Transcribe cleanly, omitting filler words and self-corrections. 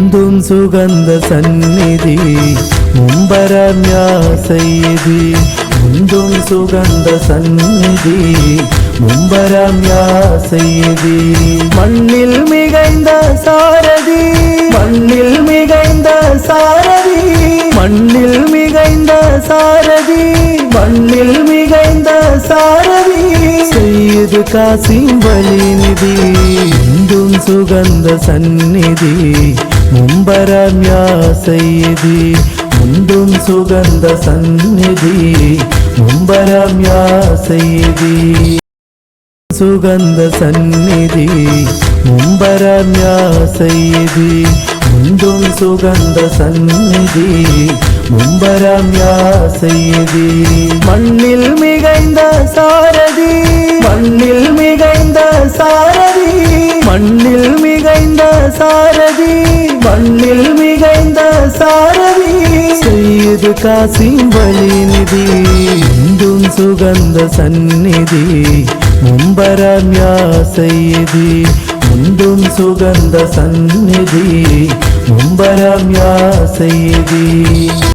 முந்தும் சுகந்த சந்நிதி மும்பரம்யா செய்தி முந்தும் சுகந்த சந்நிதி மும்பரம்யா செய்தி மண்ணில் மிகைந்த சாரதி மண்ணில் மிகைந்த சாரதி மண்ணில் மிகைந்த சாரதி மண்ணில் மிகைந்த சாரதி செய்து காசிம் வலிநிதி முந்தும் சுகந்த சந்நிதி மும்பரம்யா செய்தி முந்தும் சுகந்த சந்நிதி மும்பரம்யா செய்தி சுகந்த சந்நிதி மும்பரம்யா செய்தி முந்தும் சுகந்த சந்நிதி மும்பரம்யா செய்தி மண்ணில் மிகைந்த சாரதி மண்ணில் மிகைந்த சாரதி மண்ணில் மிகைந்த சாரதி மண்ணில் மிகைந்த சாரதி செய்து காசிம் வலிநிதி முந்தும் சுகந்த சந்நிதி மும்பரம்யா செய்தி முந்தும் சுகந்த சந்நிதி மும்பரம்யா செய்தி